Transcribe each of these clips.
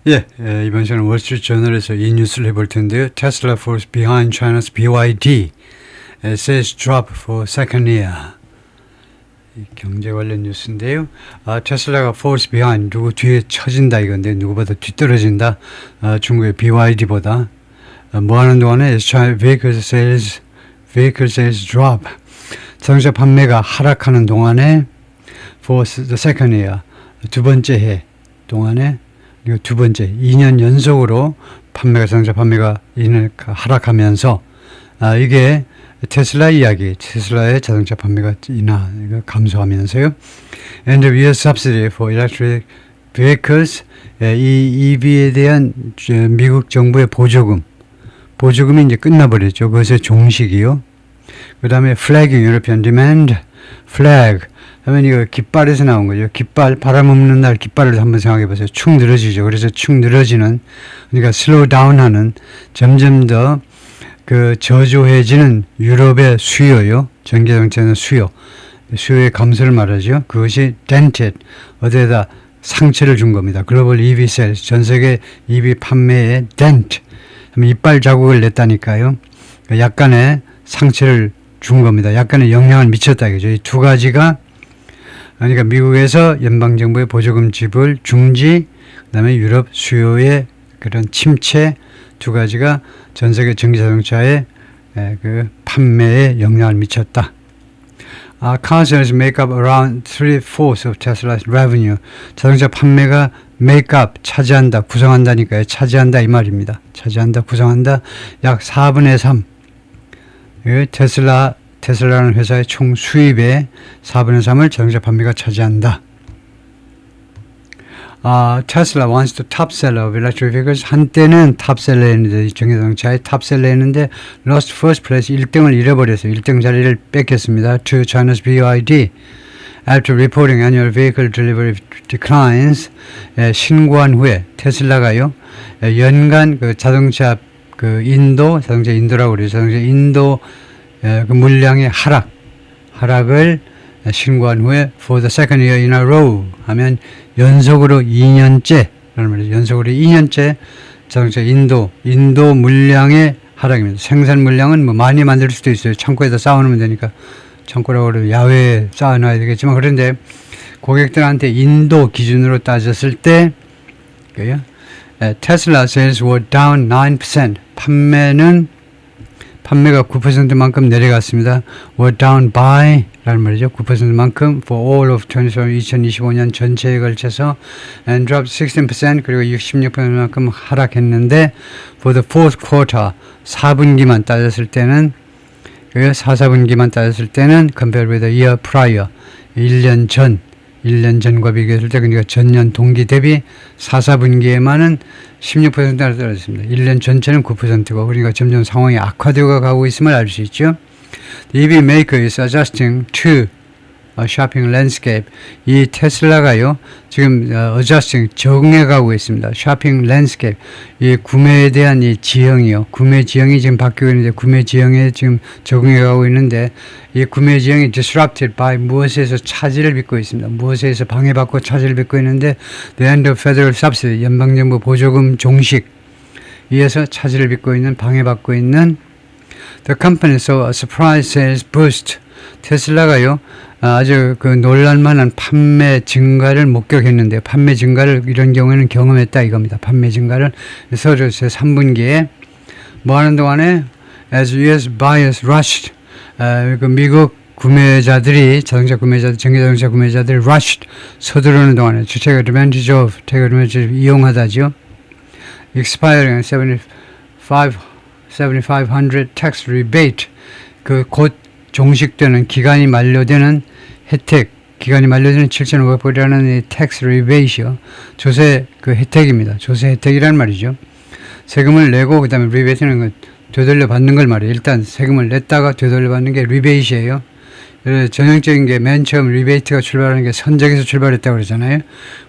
이번 시간은 월스트리트저널에서 이 뉴스를 해볼 텐데요. Tesla falls behind China's BYD. Sales drop for second year. 경제 관련 뉴스인데요. 테슬라가 falls behind, 누구 뒤에 처진다 이건데 누구보다 뒤떨어진다. 중국의 BYD보다. 뭐 하는 동안에 China vehicle sales drop. 자동차 판매가 하락하는 동안에 for the second year, 두 번째 해 동안에 그리고 두 번째 2년 연속으로 자동차 판매가 하락하면서 이게 테슬라 이야기, 테슬라의 자동차 판매가 감소하면서요. And the US subsidy for electric vehicles, 이 EV에 대한 미국 정부의 보조금이 이제 끝나버렸죠. 그것의 종식이요. 그 다음에 flagging, European demand, flag 하면 이거 깃발에서 나온 거죠. 깃발, 바람 없는 날 깃발을 한번 생각해 보세요. 축 늘어지죠. 그래서 축 늘어지는, 그러니까 슬로우 다운하는, 점점 더 저조해지는 유럽의 수요요. 전기자동차는 수요의 감소를 말하죠. 그것이 dented, 어디에다 상처를 준 겁니다. 글로벌 EV sales, 전 세계 EV 판매에 dent, 이빨 자국을 냈다니까요. 약간의 상처를 준 겁니다. 약간의 영향을 미쳤다 이거죠. 이 두 가지가, 그러니까 미국에서 연방정부의 보조금 지불 중지, 그 다음에 유럽 수요의 그런 침체, 두 가지가 전 세계 전기자동차의 판매에 영향을 미쳤다. Car sales make up around 3/4 of Tesla's revenue. 자동차 판매가 make up, 차지한다, 구성한다니까요. 차지한다 이 말입니다. 차지한다, 구성한다. 약 4분의 3. 테슬라라는 회사의 총 수입의 4분의 3을 자동차 판매가 차지한다. Tesla wants to top seller of electric vehicles. 한때는 탑셀러였는데, 전기자동차의 탑셀러였는데 lost first place, 1등을 잃어버렸어요. 1등 자리를 뺏겼습니다. To China's BYD. After reporting annual vehicle delivery declines, 신고한 후에 테슬라가요, 연간 자동차 인도라고 그래요. 자동차 인도 물량의 하락을 신고한 후에 for the second year in a row 하면 연속으로 2년째 라는 말이죠. 연속으로 2년째 자동차 인도 물량의 하락입니다. 생산 물량은 뭐 많이 만들 수도 있어요. 창고에다 쌓아놓으면 되니까 창고라고 그러면 야외에 쌓아놔야 되겠지만, 그런데 고객들한테 인도 기준으로 따졌을 때 테슬라 sales were down 9%. 판매가 9%만큼 내려갔습니다. were down by 라는 말이죠. 9%만큼 for all of 2025년 전체에 걸쳐서 and dropped 16%, 그리고 16%만큼 하락했는데 for the fourth quarter 4분기만 따졌을 때는 compared with the year prior 1년 전과 비교했을 때, 그러니까 전년 동기 대비 4분기에만은 16%나 떨어졌습니다. 1년 전체는 9%고, 그러니까 점점 상황이 악화되어 가고 있음을 알 수 있죠. The EV maker is adjusting to shopping landscape. 이 테슬라가요, 지금 적응해 가고 있습니다. shopping landscape. 이 구매에 대한 이 지형이요. 구매 지형이 지금 바뀌고 있는데, 구매 지형에 지금 적응해 가고 있는데, 이 구매 지형이 disrupted by 무엇에서 차질을 빚고 있습니다. 무엇에서 방해받고 차질을 빚고 있는데, the end of federal subsidy, 연방정부 보조금 종식, 이에서 차질을 빚고 있는, 방해받고 있는. The company saw a surprise sales boost. 테슬라가요, 아주 놀랄만한 판매 증가를 목격했는데, 판매 증가를 이런 경우에는 경험했다 이겁니다. 판매 증가를. 그래서 3분기에 뭐 하는 동안에 as US buyers rushed, 미국 구매자들이, 전기자동차 구매자들이 rushed, 서두르는 동안에 take advantage of, 이용하다죠. expiring 7,500 tax rebate, 곧 종식되는, 기간이 만료되는 혜택, 기간이 만료되는 7,500불이라는 이 tax rebate이요. 조세 혜택입니다. 조세 혜택이란 말이죠. 세금을 내고 그 다음에 rebate는 되돌려 받는 걸 말이에요. 일단 세금을 냈다가 되돌려 받는 게 rebate이에요. 그래서 전형적인 게 맨 처음 리베이트가 출발하는 게 선적에서 출발했다고 그러잖아요.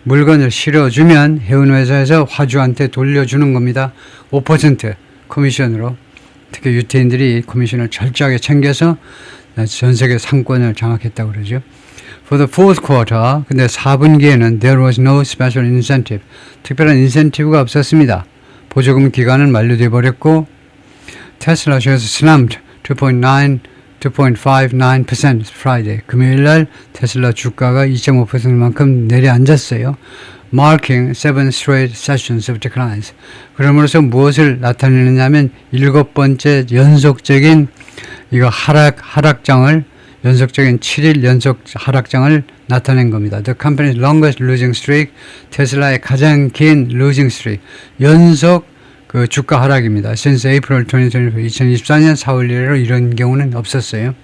물건을 실어주면 해운회사에서 화주한테 돌려주는 겁니다. 5% 커미션으로. 특히 유태인들이 커미션을 철저하게 챙겨서 전 세계 상권을 장악했다고 그러죠. For the fourth quarter, 근데 4분기에는 there was no special incentive. 특별한 인센티브가 없었습니다. 보조금 기간은 만료돼 버렸고 테슬라 shares slumped 2.59% Friday. 금요일 날 테슬라 주가가 2.5%만큼 내려앉았어요. Marking 7 straight sessions of declines. 그러므로서 무엇을 나타내느냐면 7번째 연속적인 이거 하락장을 연속적인 7일 연속 하락장을 나타낸 겁니다. The company's longest losing streak, 테슬라의 가장 긴 losing streak, 연속 그 주가 하락입니다. Since April 2024년 4월 이래로 이런 경우는 없었어요.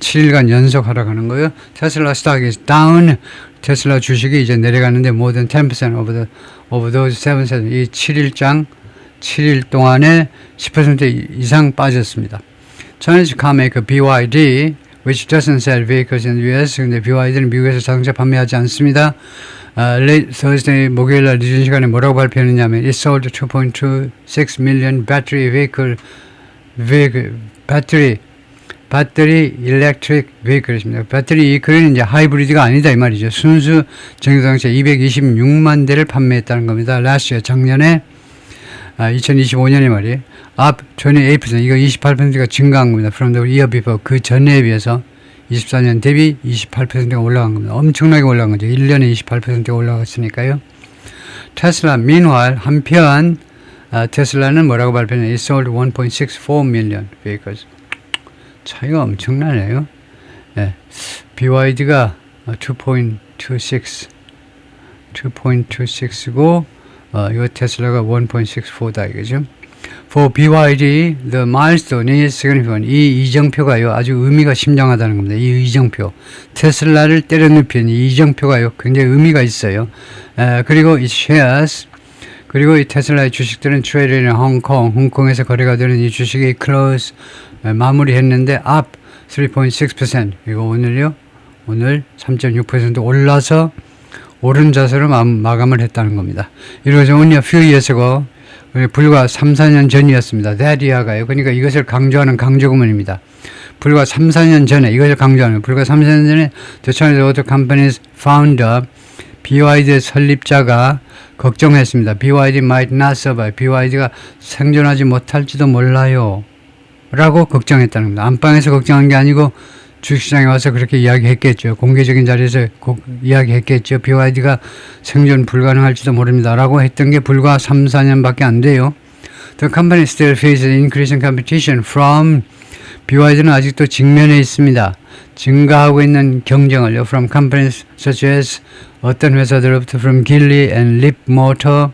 7일간 연속 하락하는 거예요. 테슬라 stock is down. 테슬라 주식이 이제 내려가는데 more than 10% over those 7 sessions. 이 7일 동안에 10% 이상 빠졌습니다. Chinese carmaker BYD, which doesn't sell vehicles in the US, 근데 BYD는 미국에서 자동차 판매하지 않습니다. Late Thursday, 목요일 날 늦은 시간에 뭐라고 발표했느냐면 it sold 2.26 million 배터리 electric vehicle입니다. 배터리 이클은 이제 하이브리드가 아니다 이 말이죠. 순수 전기자동차 226만 대를 판매했다는 겁니다. Last year, 작년에 2025년에 말이에요. Up 28%, 이거 28%가 증가한 겁니다. From the year before, 그 전에 비해서 24년 대비 28%가 올라간 겁니다. 엄청나게 올라간 거죠. 1년에 28%가 올라갔으니까요. 테슬라, meanwhile, 한편 테슬라는 뭐라고 발표했냐면 it sold 1.64 million vehicles. 차이가 엄청나네요. 네. BYD가 2.26고 이거 테슬라가 1.64다 이거죠. For BYD, the milestone is significant. 이 이정표가요 아주 의미가 심장하다는 겁니다. 이 이정표, 테슬라를 때려눕힌 이 이정표가요 굉장히 의미가 있어요. 그리고 이 shares, 그리고 이 테슬라의 주식들은 traded in 홍콩에서 거래가 되는 이 주식이 close 마무리했는데 up 3.6%. 이거 오늘요, 오늘 3.6% 올라서 오른 자세로 마감을 했다는 겁니다. 이러죠. only a few years ago, 불과 3, 4년 전이었습니다. that year가요. 그러니까 이것을 강조하는 강조구문입니다. 불과 3, 4년 전에 이것을 강조하는, 불과 3, 4년 전에 The Chinese Auto Company's founder, BYD의 설립자가 걱정했습니다. BYD might not survive. BYD가 생존하지 못할지도 몰라요 라고 걱정했다는 겁니다. 안방에서 걱정한 게 아니고 주식시장에 와서 그렇게 이야기했겠죠. 공개적인 자리에서 이야기했겠죠. BYD가 생존 불가능할지도 모릅니다 라고 했던 게 불과 3, 4년밖에 안 돼요. The company still faces increasing competition from, BYD는 아직도 직면해 있습니다. 증가하고 있는 경쟁을요. From companies such as, 어떤 회사들로부터 from Geely and Leapmotor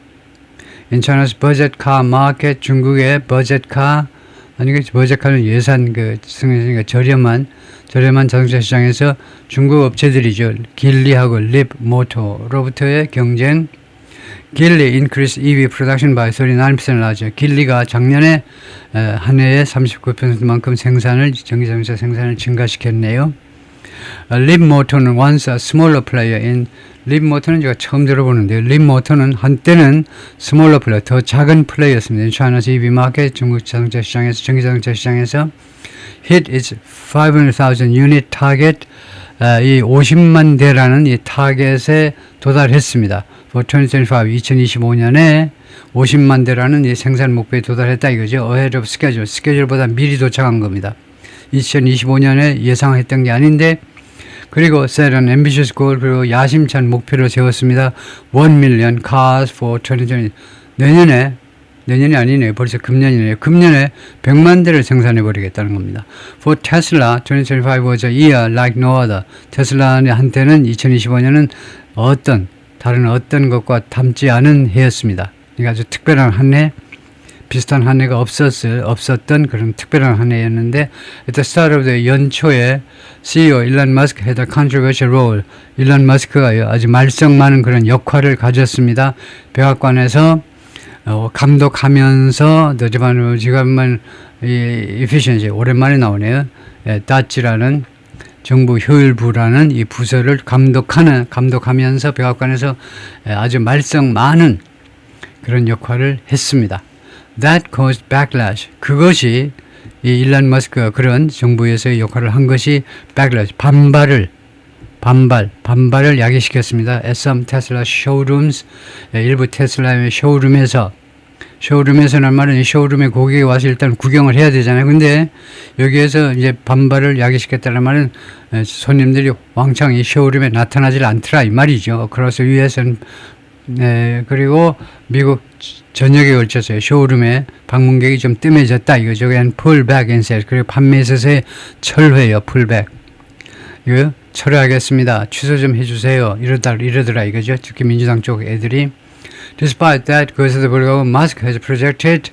in China's budget car market, 중국의 버젯카, 아니 버젯카는 예산 저렴한 자동차 시장에서 중국 업체들이죠. 길리하고 립모터로부터의 경쟁. 길리 increased EV production by 39% 나죠. 길리가 작년에 한 해에 39%만큼 전기자동차 생산을 증가시켰네요. 립모터는 once a smaller player in, 립모터는 제가 처음 들어보는데요. 립모터는 한때는 smaller player, 더 작은 플레이였습니다. China's EV market, 중국 자동차 시장에서, 전기자동차 시장에서 hit its 500,000 unit target, 이 50만 대라는 이 타겟에 도달했습니다. For 2025, 2025년에 50만 대라는 이 생산 목표에 도달했다 이거죠. Ahead of schedule, 스케줄보다 미리 도착한 겁니다. 2025년에 예상했던 게 아닌데, 그리고 set an ambitious goal, 그리고 야심찬 목표를 세웠습니다. 1 million cars for 2020. 내년이 아니네요. 벌써 금년이네요. 금년에 100만 대를 생산해 버리겠다는 겁니다. For Tesla, 2025 was a year like no other. 테슬라한테는 2025년은 다른 어떤 것과 닮지 않은 해였습니다. 그러니까 아주 특별한 한 해, 비슷한 한 해가 없었던 그런 특별한 한 해였는데, at the start of the 연초에 CEO 일론 머스크 had a controversial role. 일론 머스크가 아주 말썽 많은 그런 역할을 가졌습니다. 백악관에서 감독하면서 the Department Efficiency, 오랜만에 나오네요. DOT라는 정부 효율부라는 이 부서를 감독하면서 백악관에서 아주 말썽 많은 그런 역할을 했습니다. That caused backlash. 그것이 이 일론 머스크가 그런 정부에서의 역할을 한 것이 backlash, 반발을 야기시켰습니다. At some Tesla showrooms, 일부 테슬라의 쇼룸에서는 말은 이 쇼룸에 고객이 와서 일단 구경을 해야 되잖아요. 근데 여기에서 이제 반발을 야기시켰다는 말은 손님들이 왕창 이 쇼룸에 나타나질 않더라 이 말이죠. 그래서 위에서는 그리고 미국 전역에 걸쳐서 쇼룸에 방문객이 좀 뜸해졌다 이거죠. 그냥 pull back and sales. 그리고 판매에 있어서의 철회요. pull back. 이거 철회하겠습니다. 취소 좀 해주세요. 이러더라 이거죠. 특히 민주당 쪽 애들이. Despite that, 그것에도 불구하고 Musk has project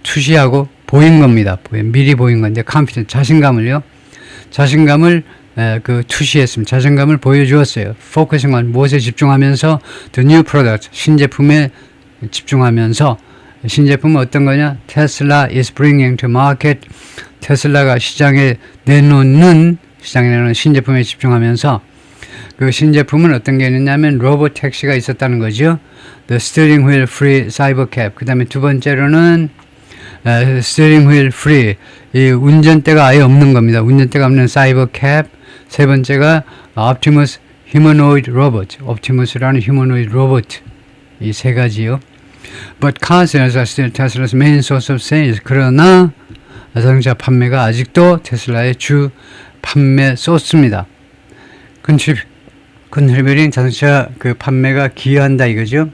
투시하고 보인 겁니다. 미리 보인 건데 confidence 자신감을 투시했습니다. 자신감을 보여주었어요. Focusing on 무엇에 집중하면서 the new product 신제품에 집중하면서 신제품은 어떤 거냐? Tesla is bringing to market 테슬라가 시장에 내놓는 신제품에 집중하면서 그 신제품은 어떤 게 있느냐면 로봇 택시가 있었다는 거죠. The steering wheel free cyber cab. 그 다음에 두 번째로는 steering wheel free. 이 운전대가 아예 없는 겁니다. 운전대가 없는 cyber cab. 세 번째가 Optimus humanoid robot. Optimus라는 humanoid robot. 이 세 가지요. But car sales are still Tesla's main source of sales. 그러나 자동차 판매가 아직도 테슬라의 주 판매 소스입니다. Contributing 자동차 그 판매가 기여한다 이거죠.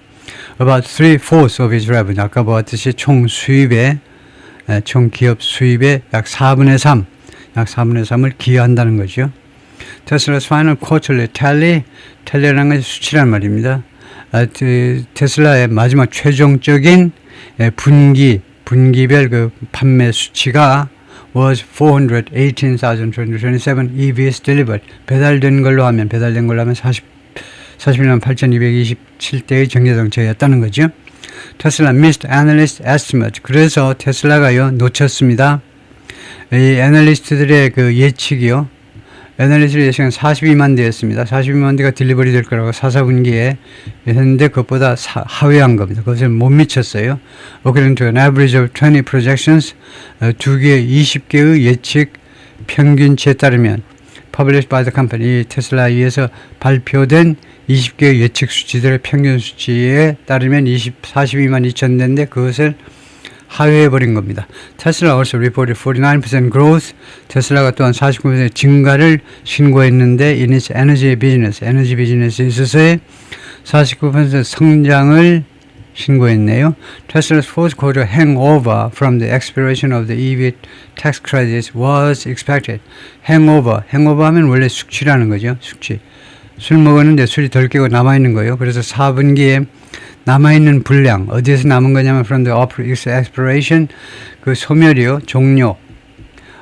About 3/4 of its revenue. 아까 보았듯이 총 기업 수입의 약 4분의 3을 기여한다는 거죠. Tesla's final quarterly tally라는 것이 수치란 말입니다. 테슬라의 마지막 최종적인 분기별 그 판매 수치가 was 418,227 EVs delivered. 배달된 걸로 하면 41만 8,227대의 전기자동차였다는 거죠. 테슬라 missed analyst estimate. 그래서 테슬라가요 놓쳤습니다. 이 애널리스트들의 그 예측이요. 애널리스트의 예측은 42만 대였습니다. 42만 대가 딜리버리 될 거라고 4분기에 했는데 그것보다 하회한 겁니다. 그것을 못 미쳤어요. According to an average of 20 projections, 20개의 예측 평균치에 따르면 published by the company, 이 테슬라에 의해서 발표된 20개의 예측 수치들의 평균 수치에 따르면 42만 2천 대인데 그것을 하회해버린 겁니다. 테슬라 also reported 49% growth. 테슬라가 또한 49% 증가를 신고했는데 in its 에너지 비즈니스에 있어서의 49% 성장을 신고했네요. Tesla's fourth quarter hangover from the expiration of the EV tax credits was expected. hangover 하면 원래 숙취라는 거죠. 숙취. 술 먹었는데 술이 덜 깨고 남아있는 거예요. 그래서 4분기에 남아있는 분량, 어디에서 남은 거냐면 from the expiration, 그 소멸이요, 종료.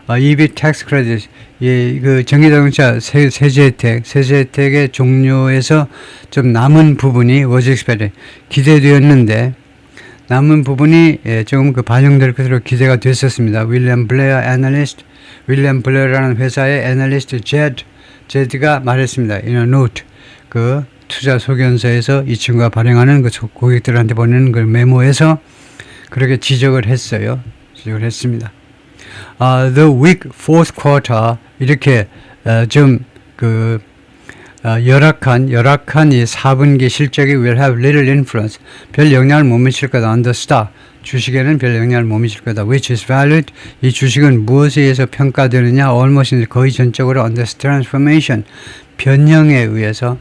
EV tax credit, 그 전기자동차 세제 혜택의 종료에서 좀 남은 부분이 was expected, 기대되었는데, 남은 부분이 조금 그 반영될 것으로 기대가 됐었습니다. 윌리엄 블레어라는 회사의 애널리스트 제드가 말했습니다. In a note, 그 투자 소견서에서 이 친구가 발행하는 그 고객들한테 보내는 그 메모에서 그렇게 지적을 했습니다. The weak fourth quarter, 이렇게 열악한 이 4분기 실적이 will have little influence, 별 영향을 못 미칠 거다. on the stock, 주식에는 별 영향을 못 미칠 거다. which is valued, 이 주식은 무엇에 의해서 평가되느냐, almost 거의 전적으로 on the transformation, 변형에 의해서.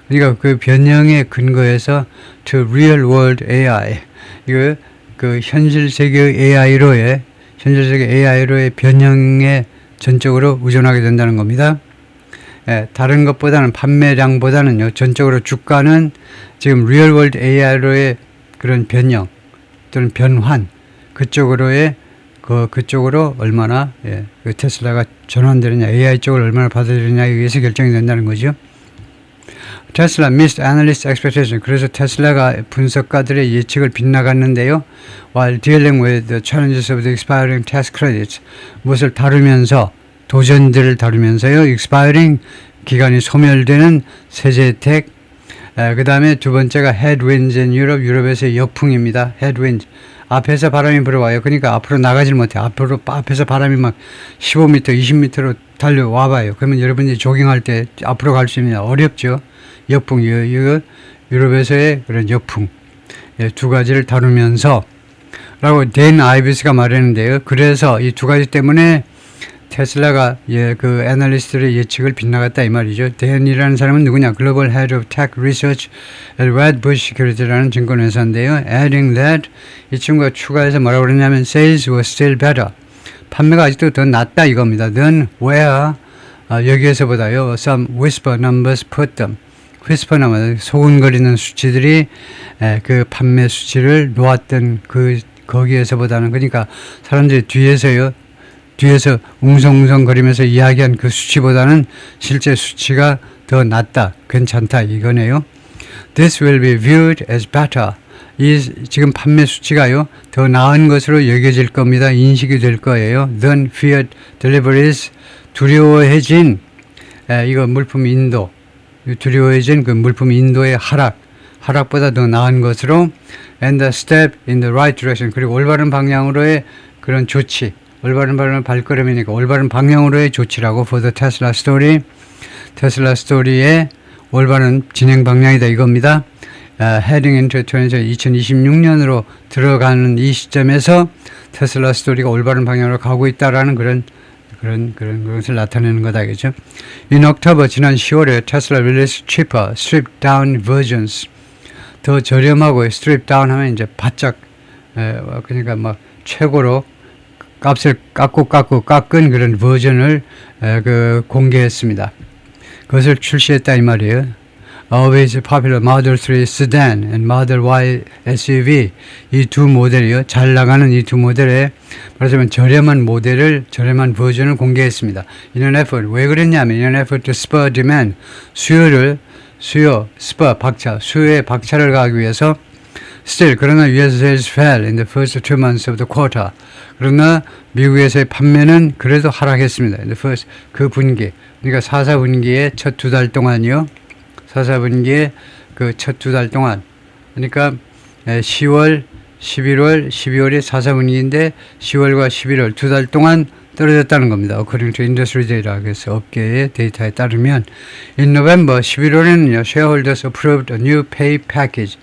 그러니까 그 변형의 근거에서 to real world AI, 이거 그 현실 세계의 AI로의 변형에 전적으로 의존하게 된다는 겁니다. 다른 것보다는 판매량보다는요, 전적으로 주가는 지금 real world AI로의 그런 변형 또는 변환 그쪽으로 얼마나 그 테슬라가 전환되느냐, AI 쪽을 얼마나 받아들이느냐에 의해서 결정이 된다는 거죠. 테슬라 missed analyst expectation. 그래서 테슬라가 분석가들의 예측을 빗나갔는데요. While dealing with the challenges of the expiring tax credits, 무엇을 다루면서 도전들을 다루면서요. expiring 기간이 소멸되는 세제 혜택. 그 다음에 두 번째가 headwinds in Europe, 유럽에서의 역풍입니다. headwinds. 앞에서 바람이 불어와요. 그러니까 앞으로 나가질 못해. 앞에서 바람이 막 15m, 20m로 달려와 봐요. 그러면 여러분이 조깅할 때 앞으로 갈 수 있는 어렵죠. 역풍, 유럽에서의 그런 역풍. 예, 두 가지를 다루면서 라고 댄 아이비스가 말했는데요. 그래서 이 두 가지 때문에 테슬라가 그 애널리스트의 예측을 빗나갔다 이 말이죠. 댄이라는 사람은 누구냐? 글로벌 헤드 오브 테크 리서치 Redbush Security라는 증권회사인데요. Adding that 이 친구가 추가해서 뭐라고 그러냐면 sales were still better. 판매가 아직도 더 낫다 이겁니다. Then where 여기에서보다요. Some whisper numbers put them. whisper numbers 소근거리는 수치들이 그 판매 수치를 놓았던 거기에서보다는 그러니까 사람들이 뒤에서 웅성웅성거리면서 이야기한 그 수치보다는 실제 수치가 더 낫다, 괜찮다 이거네요. This will be viewed as better. 이 지금 판매 수치가요 더 나은 것으로 여겨질 겁니다. 인식이 될 거예요. Then feared deliveries 두려워해진 이거 물품 인도 두려워해진 그 물품 인도의 하락보다 더 나은 것으로 and a step in the right direction 그리고 올바른 방향으로의 그런 조치 올바른 발걸음이니까 올바른 방향으로의 조치라고 for the Tesla story 테슬라 스토리의 올바른 진행 방향이다 이겁니다. heading into 2026년으로 들어가는 이 시점에서 테슬라 스토리가 올바른 방향으로 가고 있다라는 그런 것을 나타내는 거다겠죠. In October 지난 10월에 테슬라 released cheaper, stripped down versions 더 저렴하고 stripped down 하면 이제 바짝 그러니까 막 최고로 값을 깎은 그런 버전을 공개했습니다. 그것을 출시했다 이 말이에요. Always popular Model 3 Sedan and Model Y SUV 이 두 모델이요. 잘 나가는 이 두 모델에 말하자면 저렴한 버전을 공개했습니다. In an effort 왜 그랬냐면 in an effort to spur demand 수요의 박차를 가하기 위해서 Still, 그러나 US sales fell in the first 2 months of the quarter. 그러나 미국에서의 판매는 그래도 하락했습니다. In the first 그 분기, 그러니까 4분기의 첫 2달 동안이요. 4분기의 그 첫 2달 동안, 그러니까 10월, 11월, 12월이 4분기인데 10월과 11월 2달 동안 떨어졌다는 겁니다. According to industry data, 그래서 업계의 데이터에 따르면 in November 11월에는요, shareholders approved a new pay package.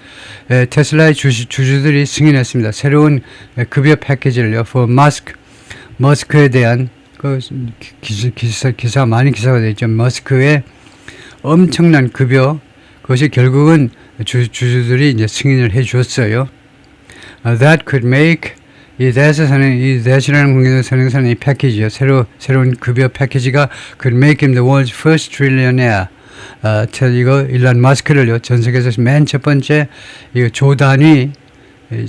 테슬라의 주주들이 승인했습니다. 새로운 급여 패키지를요, for 머스크에 대한 그 기사 많이 기사가 되어 있죠. 머스크의 엄청난 급여, 그것이 결국은 주주들이 이제 승인을 해 주었어요. That could make 이 대시라는 공개된 선행사는 이 패키지요. 새로운 급여 패키지가 could make him the world's first trillionaire. 이거 일론 마스크를요. 전 세계에서 맨 첫 번째 이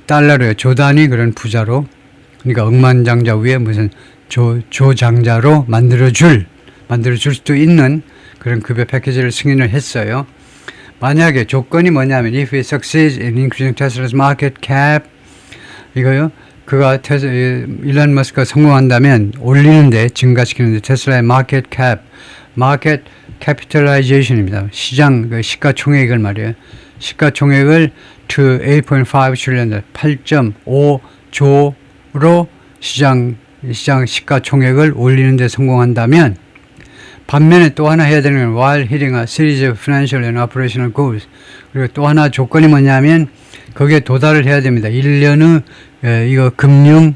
달러로요. 조 단위 그런 부자로, 그러니까 억만장자 위에 무슨 조장자로 만들어줄 수도 있는 그런 급여 패키지를 승인을 했어요. 만약에 조건이 뭐냐면 if he succeeds in increasing Tesla's market cap 이거요. 그가 일론 머스크가 성공한다면 올리는데 증가시키는데 테슬라의 마켓 capitalization입니다. 시가총액을 말이에요. 시가총액을 to 8.5 trillion 8.5조로 시장 시가총액을 올리는데 성공한다면 반면에 또 하나 해야 되는 건 while hitting a series of financial and operational goals 그리고 또 하나 조건이 뭐냐면 거기에 도달을 해야 됩니다. 1년 후 이거 금융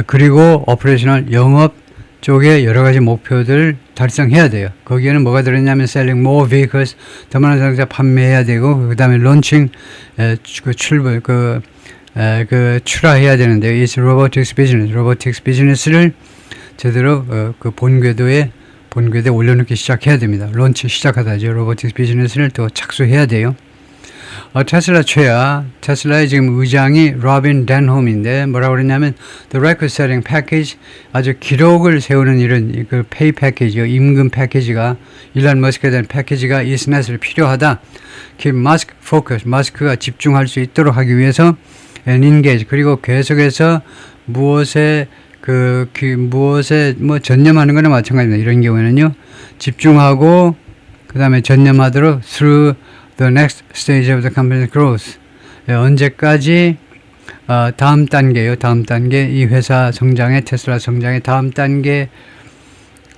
그리고 오퍼레이셔널 영업 쪽에 여러 가지 목표들을 달성해야 돼요. 거기에는 뭐가 들었냐면 selling more vehicles 더 많은 자동차 판매해야 되고 그다음에 launching 출하해야 되는데요. It's robotics business. 로보틱스 비즈니스를 제대로 그 본궤도에 올려놓기 시작해야 됩니다. 론치 시작하다죠. 로보틱스 비즈니스를 또 착수해야 돼요. 테슬라 테슬라의 지금 의장이 로빈 덴홈인데 뭐라고 그랬냐면 the record setting package 아주 기록을 세우는 이런 그 페이 패키지요. 임금 패키지가 일론 머스크에 대한 패키지가 is necessary 필요하다. keep Musk focus 머스크가 집중할 수 있도록 하기 위해서 and engage 그리고 계속해서 무엇에 전념하는 거나 마찬가지입니다. 이런 경우에는요. 집중하고 그다음에 전념하도록 through the next stage of the company's growth. 언제까지 다음 단계요. 다음 단계 이 회사 성장의 테슬라 성장의 다음 단계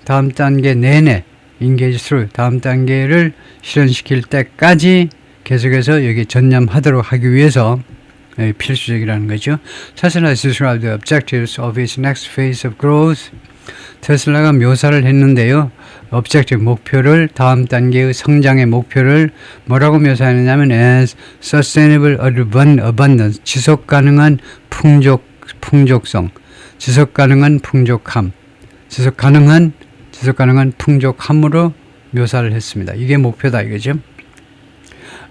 내내 engage through 다음 단계를 실현시킬 때까지 계속해서 여기 전념하도록 하기 위해서 필수적이라는 거죠. 테슬라 described the objectives of its next phase of growth. 테슬라가 묘사를 했는데요. objective 목표를 다음 단계의 성장의 목표를 뭐라고 묘사하느냐면 as sustainable abundance 지속 가능한 풍족성 지속 가능한 풍족함 지속 가능한 풍족함으로 묘사를 했습니다. 이게 목표다 이거죠.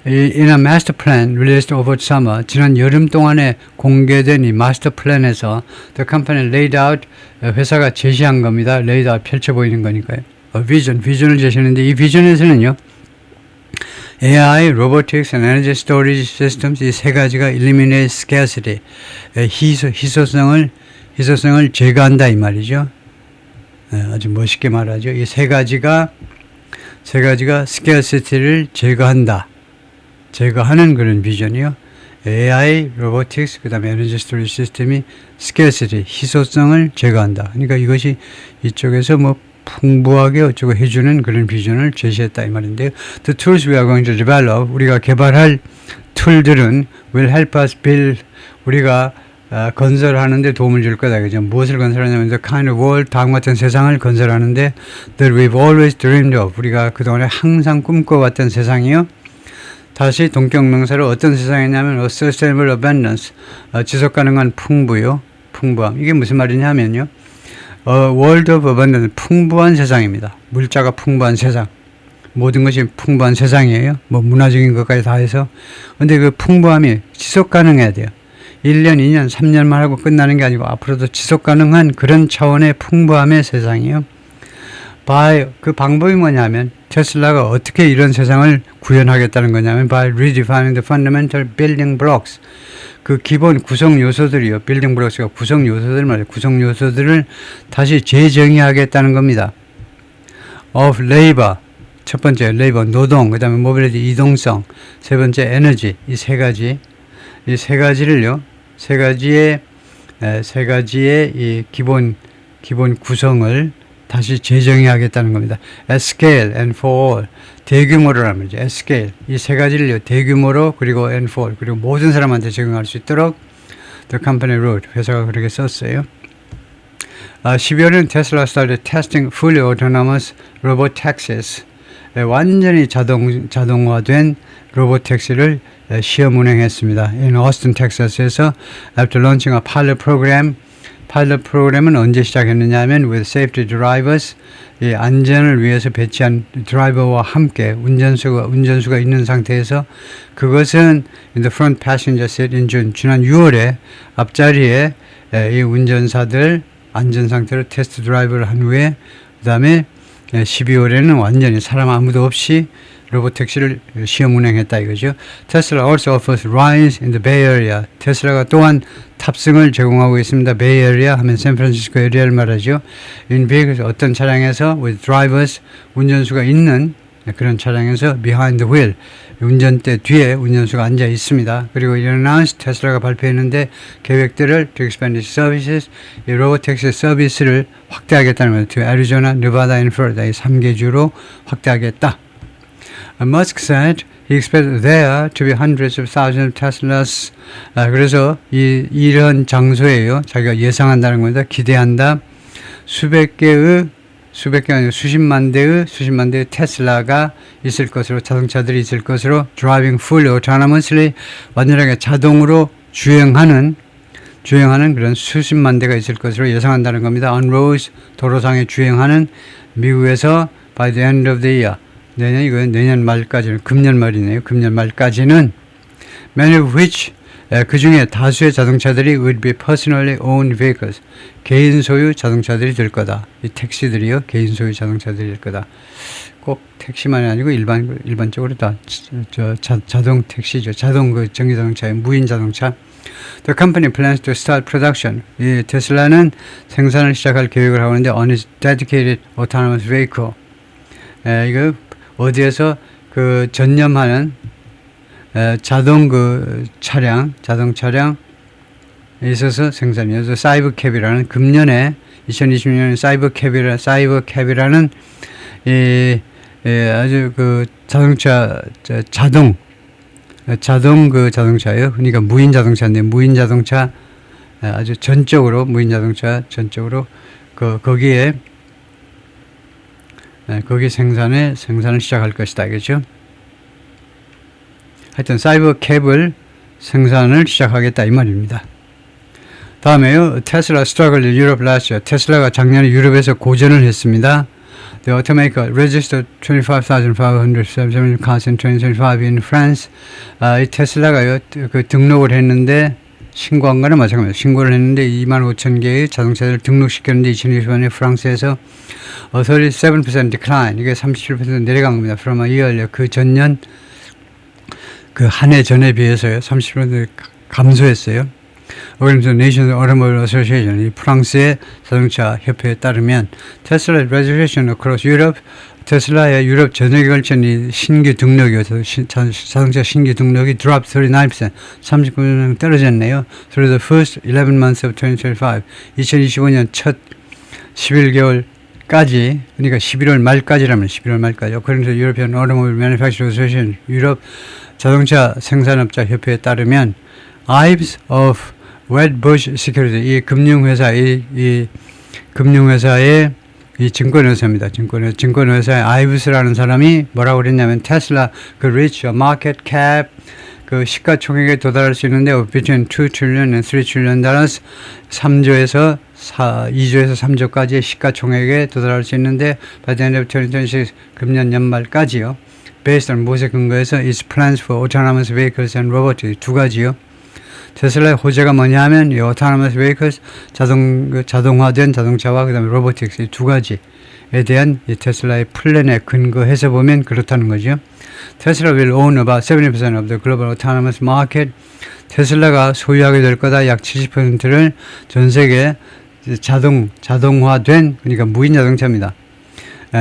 In a master plan released over summer, 지난 여름 동안에 공개된 이 마스터 플랜에서 the company laid out, 회사가 제시한 겁니다. laid out, 펼쳐 보이는 거니까요. 비전을 제시했는데 이 비전에서는요. AI, robotics, and energy storage systems 이 세 가지가 eliminate scarcity, 희소성을 제거한다 이 말이죠. 아주 멋있게 말하죠. 이 세 가지가 scarcity를 제거하는 그런 비전이요. AI, 로보틱스, 그 다음에 에너지 스토리지 시스템이 scarcity, 희소성을 제거한다. 그러니까 이것이 이쪽에서 뭐 풍부하게 어쩌고 해주는 그런 비전을 제시했다 이 말인데요. The tools we are going to develop, 우리가 개발할 툴들은 will help us build, 우리가 건설하는 데 도움을 줄 거다. 그죠? 무엇을 건설하냐면 the kind of world, 다음 같은 세상을 건설하는데 that we've always dreamed of, 우리가 그동안에 항상 꿈꿔왔던 세상이요. 다시 동격명사로 어떤 세상이냐면 sustainable abundance, 지속 가능한 풍부요. 풍부함. 이게 무슨 말이냐면요. world of abundance, 풍부한 세상입니다. 물자가 풍부한 세상. 모든 것이 풍부한 세상이에요. 뭐 문화적인 것까지 다 해서. 근데 그 풍부함이 지속 가능해야 돼요. 1년, 2년, 3년만 하고 끝나는 게 아니고 앞으로도 지속 가능한 그런 차원의 풍부함의 세상이에요. 그 방법이 뭐냐면 테슬라가 어떻게 이런 세상을 구현하겠다는 거냐면 by redefining the fundamental building blocks, 그 기본 구성 요소들이요. building blocks가 구성 요소들 말이에요. 구성 요소들을 다시 재정의하겠다는 겁니다. of labor, 첫 번째 labor 노동, 그 다음에 mobility 이동성, 세 번째 energy, 이 세 가지를요. 세 가지의 이 기본 구성을 다시 재정의하겠다는 겁니다. At scale and for all, 대규모로라는 거죠. At scale, 이 세 가지를 대규모로 그리고 and for all, 그리고 모든 사람한테 적용할 수 있도록 the company wrote, 회사가 그렇게 썼어요. 12월에는 테슬라 started testing fully autonomous robot taxis, 완전히 자동화된 로봇 택시를 시험 운행했습니다. In Austin, Texas에서 after launching a pilot program, 파일럿 프로그램은 언제 시작했느냐 하면 with safety drivers, 이 안전을 위해서 배치한 드라이버와 함께 운전수가 있는 상태에서 그것은 in the front passenger seat in June, 지난 6월에 앞자리에 이 운전사들 안전 상태로 테스트 드라이브를 한 후에 그 다음에 12월에는 완전히 사람 아무도 없이 로봇 택시를 시험 운행했다 이거죠. 테슬라 also offers rides in the Bay Area. 테슬라가 또한 탑승을 제공하고 있습니다. Bay Area 하면 샌프란시스코 에리아를 말하죠. In vehicles, 어떤 차량에서 with drivers, 운전수가 있는 그런 차량에서 behind the wheel, 운전대 뒤에 운전수가 앉아 있습니다. 그리고 announced, 테슬라가 발표했는데 계획들을 to expand its services, 이 로봇 택시 서비스를 확대하겠다는 거예요. to Arizona, Nevada, and Florida, 이 3개 주로 확대하겠다. Musk said he expected there to be hundreds of thousands of Teslas. 그래서 이런 장소에요. 자기가 예상한다는 겁니다. 기대한다. 수십 개 아니고 수십만 대의 테슬라가 있을 것으로, 자동차들이 있을 것으로, driving fully autonomously, 완전하게 자동으로 주행하는 그런 수십만 대가 있을 것으로 예상한다는 겁니다. On roads, 도로상에 주행하는 미국에서 by the end of the year. 내년 말까지는, 금년 말이네요. 금년 말까지는 many of which, 그 중에 다수의 자동차들이 would be personally owned vehicles, 개인 소유 자동차들이 될 거다. 이 택시들이요, 개인 소유 자동차들이 될 거다. 꼭 택시만이 아니고 일반적으로 다 자동 택시죠. 자동 그 전기 자동차의 무인 자동차. The company plans to start production. 이 테슬라는 생산을 시작할 계획을 하고 있는데 on its dedicated autonomous vehicle. 이거 어디에서 그 전념하는 자동 차량 있어서 생산이어서 사이버캡이라는 금년에 2026년 사이버캡이라는 아주 그 자동차 자동 그 자동차예요. 그러니까 무인 자동차인데 무인 자동차 아주 전적으로 무인 자동차 전적으로 거기에 거기 생산을 시작할 것이다. 알겠죠? 하여튼 사이버캡을 생산을 시작하겠다 이 말입니다. 다음에요. 테슬라 struggled in Europe last year. 테슬라가 작년에 유럽에서 고전을 했습니다. The automaker registered 25,577 cars in 2025 in France. 이 테슬라가요, 그 등록을 했는데, 신고한 거는 마찬가지입니다. 신고를 했는데 25,000개의 자동차를 등록시켰는데 2025년에 프랑스에서 37% decline, 이게 37% 내려간 겁니다. From a year earlier. 그 전년, 그 한 해 전에 비해서요, 30% 감소했어요. According National Automobile Association, 이 프랑스의 자동차 협회에 따르면 테슬라 registration across Europe, 테슬라의 유럽 전역에 걸친 이 신규 등록이 자동차 신규 등록이 dropped 39%, 39% 떨어졌네요. Through the first 11 months of 2025, 2025년 첫 11개월까지, 그러니까 11월 말까지라면 11월 말까지. According to European Automobile Manufacturers Association, 유럽 자동차 생산업자 협회에 따르면 Ives of Wedbush Security, 이 금융회사의 이 증권회사입니다. 증권회사의 아이브스라는 사람이 뭐라고 그랬냐면 테슬라 그 reach a market cap 그 시가총액에 도달할 수 있는데 between 2 trillion and 3 trillion dollars 2조에서 3조까지의 시가총액에 도달할 수 있는데 by the end of 2026 금년 연말까지요. Based on 무엇에 근거해서 its plans for autonomous vehicles and robotics 두 가지요. 테슬라의 호재가 뭐냐 하면 이 autonomous vehicles 자동화된 자동차와 그 다음에 robotics 이 두 가지에 대한 이 테슬라의 플랜에 근거해서 보면 그렇다는 거죠. 테슬라 will own about 70% of the global autonomous market. 테슬라가 소유하게 될 거다. 약 70%를 전 세계 자동화된 그러니까 무인 자동차입니다.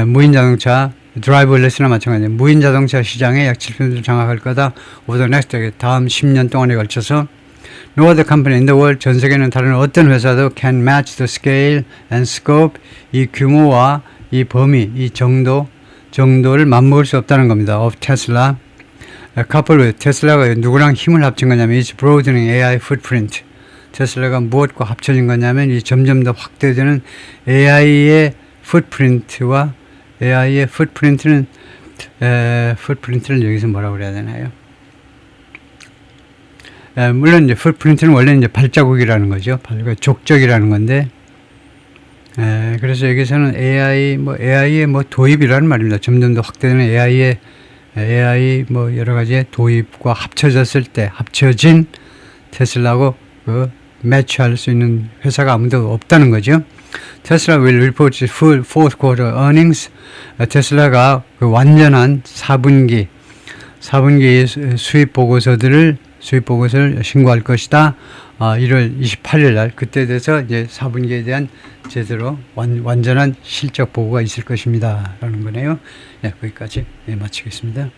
무인 자동차 드라이버레스나 마찬가지입니다. 무인 자동차 시장에 약 70%를 장악할 거다. over the next 다음 10년 동안에 걸쳐서 No other company in the world, 전 세계는 다른 어떤 회사도 can match the scale and scope, 이 규모와 이 범위, 이 정도를 맞먹을 수 없다는 겁니다. of Tesla. coupled with, 테슬라가 누구랑 힘을 합친 거냐면 it's broadening AI footprint. 테슬라가 무엇과 합쳐진 거냐면 이 점점 더 확대되는 AI의 footprint와 AI의 footprint는 여기서 뭐라고 그래야 되나요? 물론 이제 footprint는 원래 이제 발자국이라는 거죠. 족적이라는 건데, 그래서 여기서는 AI의 도입이라는 말입니다. 점점 더 확대되는 AI 뭐 여러 가지의 도입과 합쳐진 테슬라하고 그 매치할 수 있는 회사가 아무도 없다는 거죠. 테슬라 will report its full fourth quarter earnings. 테슬라가 그 완전한 4분기 수입 보고서를 신고할 것이다. 1월 28일 날 그때 돼서 이제 4분기에 대한 제대로 완전한 실적 보고가 있을 것입니다. 라는 거네요. 네, 거기까지 마치겠습니다.